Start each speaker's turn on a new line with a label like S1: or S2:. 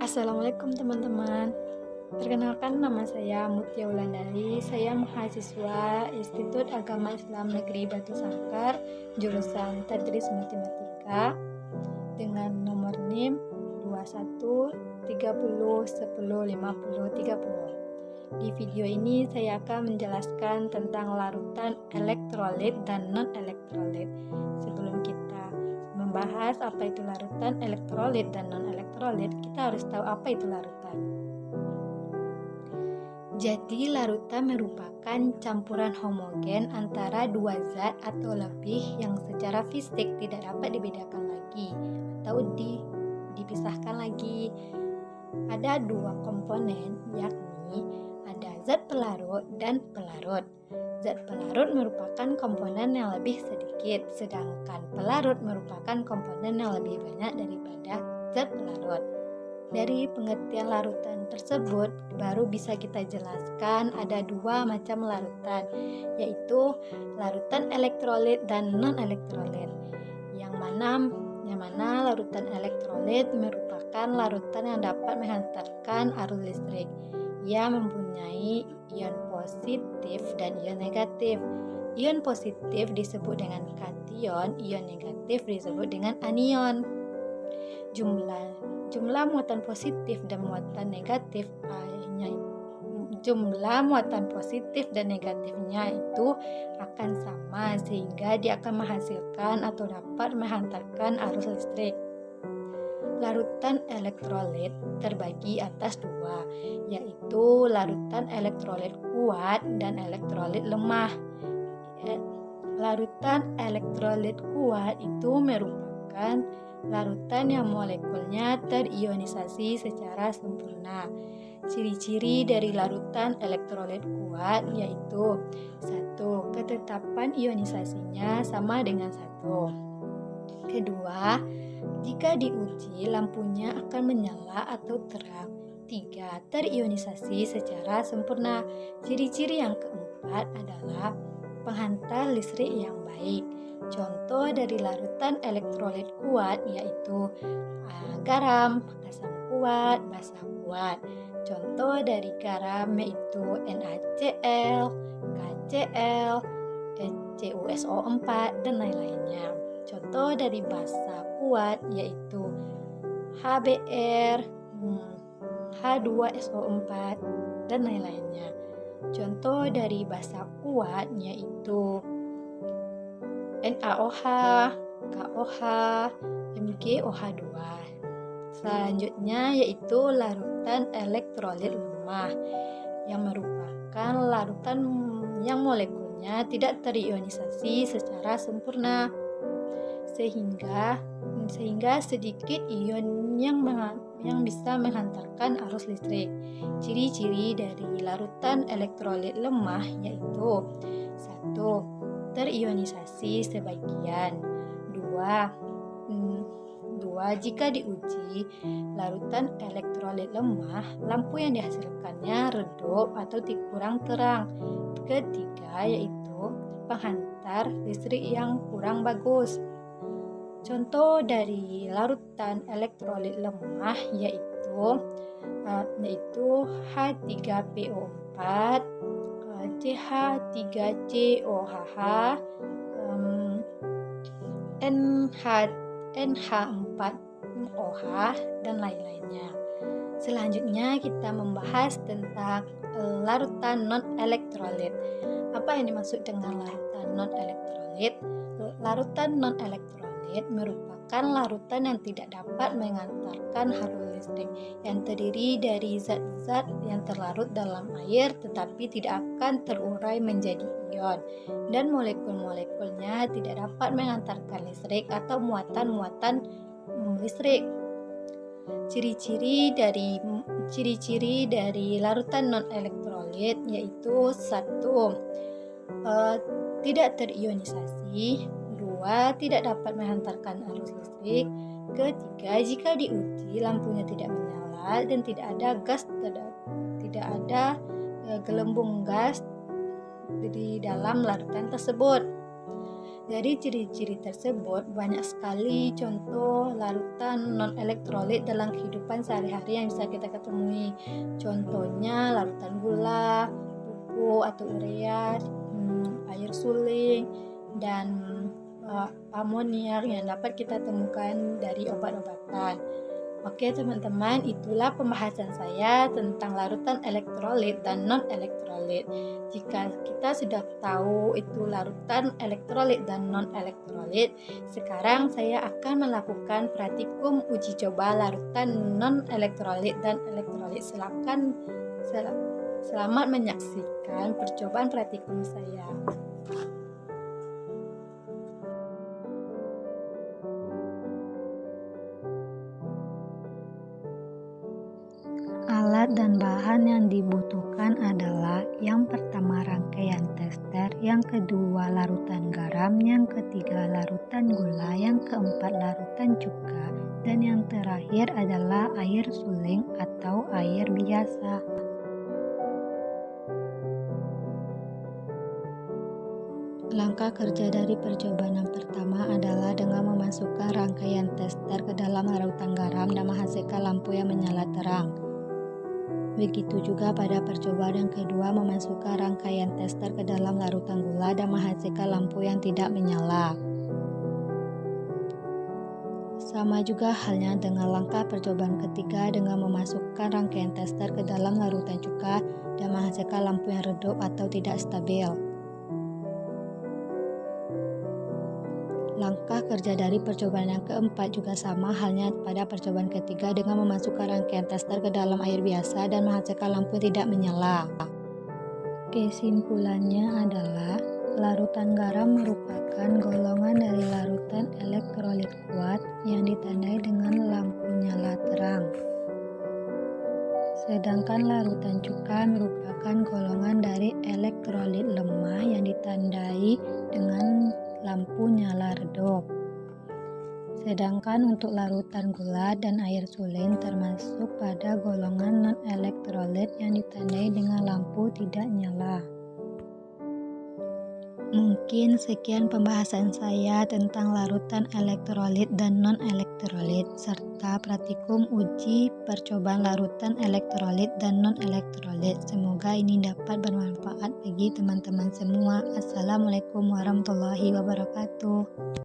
S1: Assalamualaikum teman-teman. Perkenalkan nama saya Mutia Wulandari. Saya mahasiswa Institut Agama Islam Negeri Batu Sangkar, jurusan Tadris Matematika dengan nomor NIM 21 30 10 50 30. Di video ini saya akan menjelaskan tentang larutan elektrolit dan non-elektrolit. Sebelum kita membahas apa itu larutan elektrolit dan non-elektrolit, kita harus tahu apa itu larutan. Jadi, larutan merupakan campuran homogen antara dua zat atau lebih yang secara fisik tidak dapat dibedakan lagi atau dipisahkan lagi. Ada dua komponen, yakni ada zat pelarut dan pelarut. Zat pelarut merupakan komponen yang lebih sedikit, sedangkan pelarut merupakan komponen yang lebih banyak daripada zat pelarut. Dari pengertian larutan tersebut, baru bisa kita jelaskan ada dua macam larutan, yaitu larutan elektrolit dan non-elektrolit. Yang mana larutan elektrolit merupakan larutan yang dapat menghantarkan arus listrik. Ia mempunyai ion positif dan ion negatif. Ion positif disebut dengan kation, ion negatif disebut dengan anion. Jumlah muatan positif dan muatan negatifnya itu akan sama, sehingga dia akan menghasilkan atau dapat menghantarkan arus listrik. Larutan elektrolit terbagi atas dua, yaitu larutan elektrolit kuat dan elektrolit lemah. Larutan elektrolit kuat itu merupakan larutan yang molekulnya terionisasi secara sempurna. Ciri-ciri dari larutan elektrolit kuat yaitu 1. Ketetapan ionisasinya sama dengan 1. Kedua, jika diuji lampunya akan menyala atau terang. 3. Terionisasi secara sempurna. Ciri-ciri yang keempat adalah penghantar listrik yang baik. Contoh dari larutan elektrolit kuat yaitu garam, asam kuat, basa kuat. Contoh dari garam yaitu NaCl, KCl, CuSO4 dan lain-lainnya. Contoh dari basa kuat yaitu HBr, H2SO4 dan lain-lainnya. Contoh dari basa kuat yaitu NaOH, KOH, MgOH2. Selanjutnya yaitu larutan elektrolit lemah yang merupakan larutan yang molekulnya tidak terionisasi secara sempurna sehingga sedikit ion yang bisa menghantarkan arus listrik. Ciri-ciri dari larutan elektrolit lemah yaitu 1. Terionisasi sebagian. 2. Jika diuji larutan elektrolit lemah, lampu yang dihasilkannya redup atau kurang terang. Ketiga yaitu penghantar listrik yang kurang bagus. Contoh dari larutan elektrolit lemah yaitu H3PO4, CH3COHH, NH4OH dan lain-lainnya. Selanjutnya kita membahas tentang larutan non-elektrolit. Apa yang dimaksud dengan larutan non-elektrolit? Larutan non-elektrolit merupakan larutan yang tidak dapat mengantarkan arus listrik, yang terdiri dari zat-zat yang terlarut dalam air tetapi tidak akan terurai menjadi ion, dan molekul-molekulnya tidak dapat mengantarkan listrik atau muatan-muatan listrik. Ciri-ciri dari larutan non-elektrolit yaitu 1. Tidak terionisasi. 2. Tidak dapat menghantarkan arus listrik. Ketiga, jika diuji lampunya tidak menyala dan tidak ada gelembung gas di dalam larutan tersebut. Dari ciri-ciri tersebut, banyak sekali contoh larutan non-elektrolit dalam kehidupan sehari-hari yang bisa kita ketemui. Contohnya larutan gula, pupuk atau urea, air suling, dan amoniak yang dapat kita temukan dari obat-obatan. Oke teman-teman, itulah pembahasan saya tentang larutan elektrolit dan non-elektrolit. Jika kita sudah tahu itu larutan elektrolit dan non-elektrolit, sekarang saya akan melakukan praktikum uji coba larutan non-elektrolit dan elektrolit. Selamat menyaksikan percobaan praktikum saya. Alat dan bahan yang dibutuhkan adalah yang pertama rangkaian tester, yang kedua larutan garam, yang ketiga larutan gula, yang keempat larutan cuka, dan yang terakhir adalah air suling atau air biasa. Langkah kerja dari percobaan yang pertama adalah dengan memasukkan rangkaian tester ke dalam larutan garam dan menghasilkan lampu yang menyala terang. Begitu juga pada percobaan yang kedua, memasukkan rangkaian tester ke dalam larutan gula dan menghasilkan lampu yang tidak menyala. Sama juga halnya dengan langkah percobaan ketiga dengan memasukkan rangkaian tester ke dalam larutan cuka dan menghasilkan lampu yang redup atau tidak stabil. Langkah kerja dari percobaan yang keempat juga sama halnya pada percobaan ketiga dengan memasukkan rangkaian tester ke dalam air biasa dan menghasilkan lampu tidak menyala. Kesimpulannya adalah larutan garam merupakan golongan dari larutan elektrolit kuat yang ditandai dengan lampu nyala terang. Sedangkan larutan cuka merupakan golongan dari elektrolit lemah yang ditandai dengan lampu nyala redup. Sedangkan untuk larutan gula dan air suling termasuk pada golongan non-elektrolit yang ditandai dengan lampu tidak nyala. Mungkin sekian pembahasan saya tentang larutan elektrolit dan non-elektrolit serta praktikum uji percobaan larutan elektrolit dan non-elektrolit. Semoga ini dapat bermanfaat bagi teman-teman semua. Assalamualaikum warahmatullahi wabarakatuh.